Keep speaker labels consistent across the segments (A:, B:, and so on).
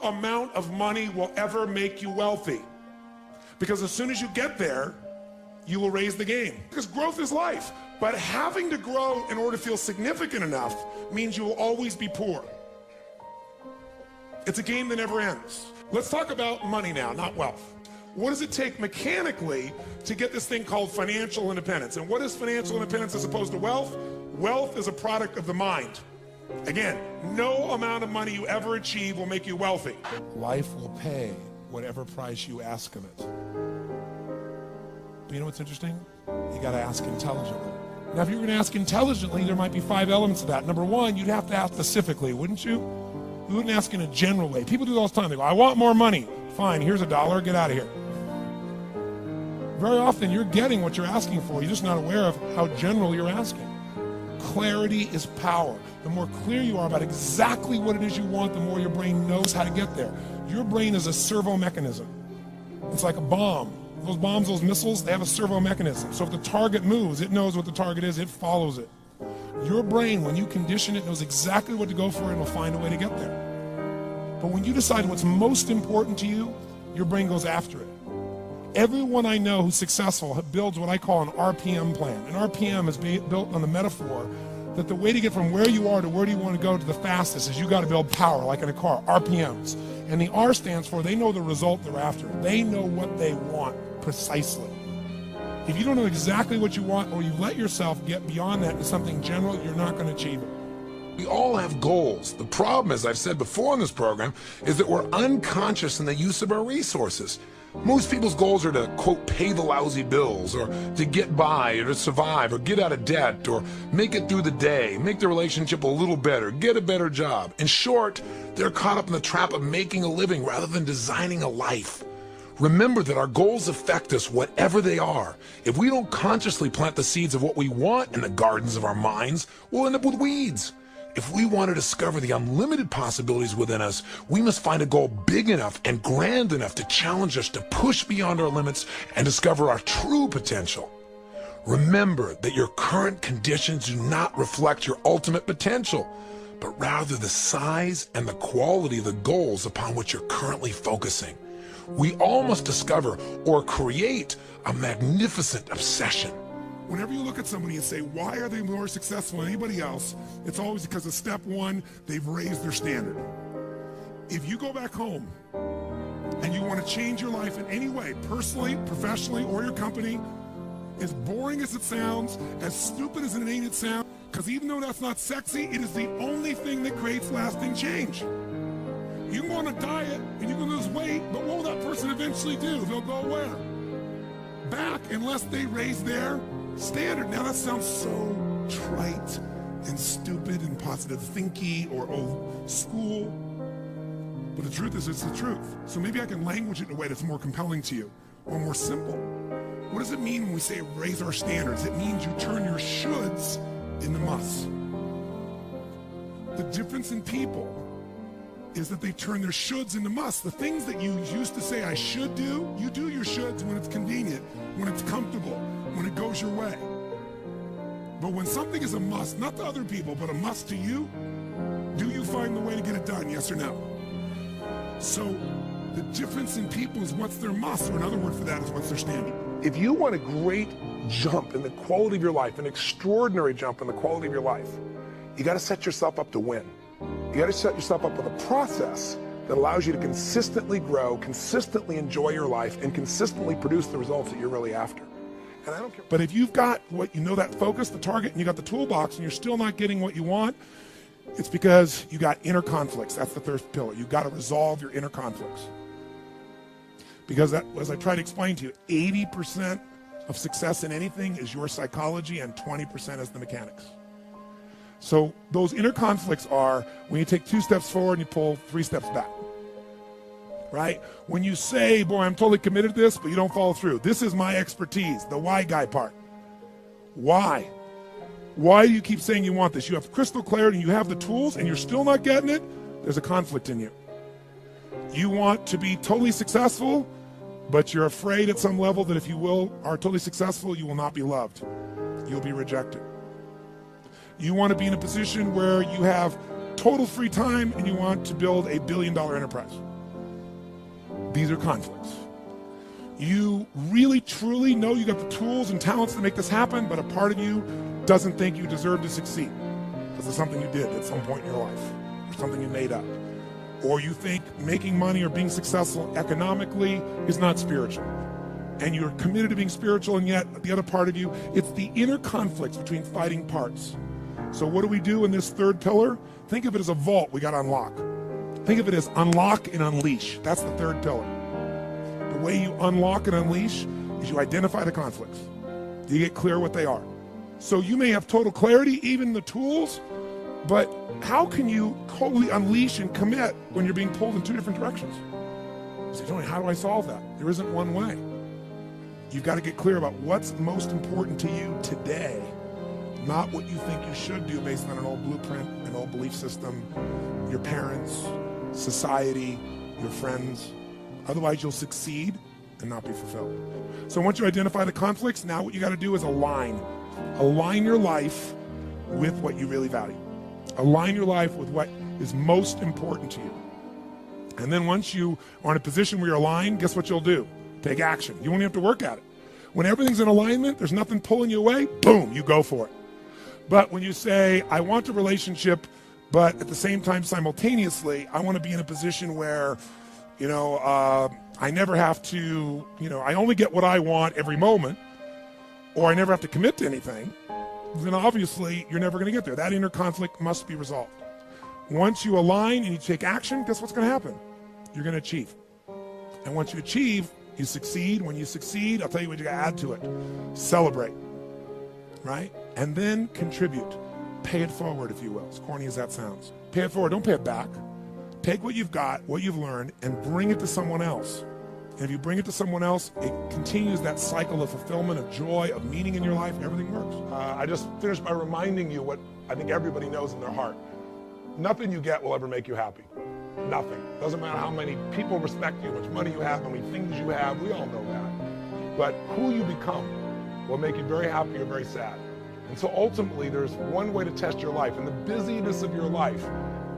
A: amount of money will ever make you wealthy. Because as soon as you get there, you will raise the game. Because growth is life. But having to grow in order to feel significant enough means you will always be poor. It's a game that never ends. Let's talk about money now, not wealth. What does it take mechanically to get this thing called financial independence? And what is financial independence as opposed to wealth? Wealth is a product of the mind. Again, no amount of money you ever achieve will make you wealthy. Life will pay whatever price you ask of it. But you know what's interesting? You got to ask intelligently. Now, if you were going to ask intelligently, there might be 5 elements of that. Number one, you'd have to ask specifically, wouldn't you? You wouldn't ask in a general way. People do it all the time. They go, I want more money. Fine, here's $1, get out of here. Very often, you're getting what you're asking for. You're just not aware of how general you're asking. Clarity is power. The more clear you are about exactly what it is you want, the more your brain knows how to get there. Your brain is a servo mechanism. It's like a bomb. Those bombs, those missiles, they have a servo mechanism. So if the target moves, it knows what the target is, it follows it. Your brain, when you condition it, knows exactly what to go for and will find a way to get there. But when you decide what's most important to you, your brain goes after it. Everyone I know who's successful builds what I call an RPM plan. An RPM is built on the metaphor that the way to get from where you are to where do you want to go to the fastest is you got to build power, like in a car, RPMs. And the R stands for they know the result they're after. They know what they want precisely. If you don't know exactly what you want, or you let yourself get beyond that to something general, you're not going to achieve it.
B: We all have goals. The problem, as I've said before in this program, is that we're unconscious in the use of our resources. Most people's goals are to, quote, pay the lousy bills, or to get by, or to survive, or get out of debt, or make it through the day, make the relationship a little better, get a better job. In short, they're caught up in the trap of making a living rather than designing a life. Remember that our goals affect us whatever they are. If we don't consciously plant the seeds of what we want in the gardens of our minds, we'll end up with weeds. If we want to discover the unlimited possibilities within us, we must find a goal big enough and grand enough to challenge us to push beyond our limits and discover our true potential. Remember that your current conditions do not reflect your ultimate potential, but rather the size and the quality of the goals upon which you're currently focusing. We all must discover or create a magnificent obsession.
A: Whenever you look at somebody and say, why are they more successful than anybody else? It's always because of step one, they've raised their standard. If you go back home and you want to change your life in any way, personally, professionally, or your company, as boring as it sounds, as stupid as it ain't it sounds, because even though that's not sexy, it is the only thing that creates lasting change. You can go on a diet and you can lose weight, but what will that person eventually do? They'll go where? Back, unless they raise their standard. Now that sounds so trite and stupid and positive thinky or old school, but the truth is it's the truth. So maybe I can language it in a way that's more compelling to you or more simple. What does it mean when we say raise our standards? It means you turn your shoulds into musts. The difference in people is that they turn their shoulds into musts. The things that you used to say I should do, you do your shoulds when it's convenient, when it's comfortable, when it goes your way. But when something is a must, not to other people, but a must to you, do you find the way to get it done, yes or no? So the difference in people is what's their must, or another word for that is what's their standard. If you want a great jump in the quality of your life, an extraordinary jump in the quality of your life, you got to set yourself up to win. You got to set yourself up with a process that allows you to consistently grow, consistently enjoy your life, and consistently produce the results that you're really after. And I don't care. But if you've got what you know, that focus, the target, and you got the toolbox, and you're still not getting what you want, it's because you got inner conflicts. That's the third pillar. You've got to resolve your inner conflicts. Because that, as I tried to explain to you, 80% of success in anything is your psychology, and 20% is the mechanics. So those inner conflicts are when you take 2 steps forward and you pull 3 steps back, right? When you say, boy, I'm totally committed to this, but you don't follow through. This is my expertise, the why guy part. Why? Why do you keep saying you want this? You have crystal clarity and you have the tools and you're still not getting it. There's a conflict in you. You want to be totally successful, but you're afraid at some level that if you are totally successful, you will not be loved. You'll be rejected. You want to be in a position where you have total free time and you want to build a $1 billion enterprise. These are conflicts. You really, truly know you got the tools and talents to make this happen, but a part of you doesn't think you deserve to succeed because it's something you did at some point in your life, or something you made up. Or you think making money or being successful economically is not spiritual. And you're committed to being spiritual, and yet the other part of you, it's the inner conflicts between fighting parts. So what do we do in this third pillar? Think of it as a vault we got to unlock. Think of it as unlock and unleash. That's the third pillar. The way you unlock and unleash is you identify the conflicts. You get clear what they are. So you may have total clarity, even the tools, but how can you totally unleash and commit when you're being pulled in two different directions? You say, Tony, how do I solve that? There isn't one way. You've got to get clear about what's most important to you today, not what you think you should do based on an old blueprint, an old belief system, your parents, society, your friends. Otherwise, you'll succeed and not be fulfilled. So once you identify the conflicts, now what you got to do is align. Align your life with what you really value. Align your life with what is most important to you. And then once you are in a position where you're aligned, guess what you'll do? Take action. You won't have to work at it. When everything's in alignment, there's nothing pulling you away, boom, you go for it. But when you say, I want a relationship, but at the same time, simultaneously, I want to be in a position where, I never have to, I only get what I want every moment, or I never have to commit to anything, then obviously you're never going to get there. That inner conflict must be resolved. Once you align and you take action, guess what's going to happen? You're going to achieve. And once you achieve, you succeed. When you succeed, I'll tell you what you got to add to it. Celebrate, right? And then contribute. Pay it forward, if you will, as corny as that sounds. Pay it forward. Don't pay it back. Take what you've got, what you've learned, and bring it to someone else. And if you bring it to someone else, it continues that cycle of fulfillment, of joy, of meaning in your life. Everything works.
B: I just finished by reminding you what I think everybody knows in their heart. Nothing you get will ever make you happy. Nothing. Doesn't matter how many people respect you, how much money you have, how many things you have. We all know that. But who you become will make you very happy or very sad. And so ultimately, there's one way to test your life. In the busyness of your life,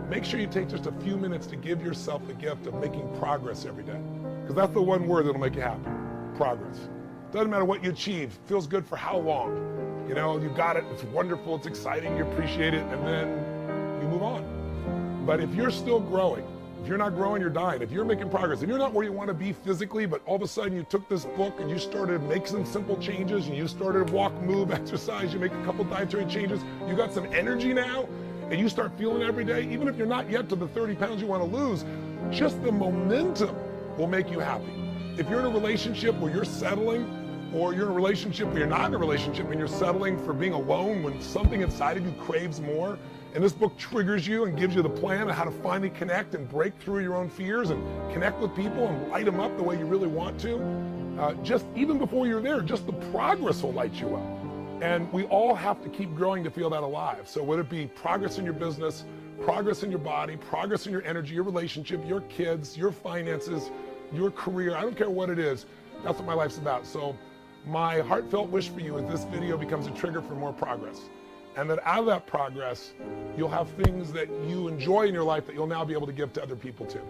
B: make sure you take just a few minutes to give yourself the gift of making progress every day. Because that's the one word that'll make you happy. Progress. Doesn't matter what you achieve. Feels good for how long. You got it. It's wonderful. It's exciting. You appreciate it. And then you move on. But if you're still growing, if you're not growing, you're dying. If you're making progress, if you're not where you want to be physically, but all of a sudden you took this book and you started to make some simple changes and you started to walk, move, exercise, you make a couple dietary changes, you got some energy now, and you start feeling every day, even if you're not yet to the 30 pounds you want to lose, just the momentum will make you happy. If you're in a relationship where you're settling, or you're in a relationship where you're not in a relationship and you're settling for being alone when something inside of you craves more, and this book triggers you and gives you the plan of how to finally connect and break through your own fears and connect with people and light them up the way you really want to, just even before you're there, just the progress will light you up. And we all have to keep growing to feel that alive. So whether it be progress in your business, progress in your body, progress in your energy, your relationship, your kids, your finances, your career, I don't care what it is, that's what my life's about. So my heartfelt wish for you is this video becomes a trigger for more progress. And that out of that progress, you'll have things that you enjoy in your life that you'll now be able to give to other people too.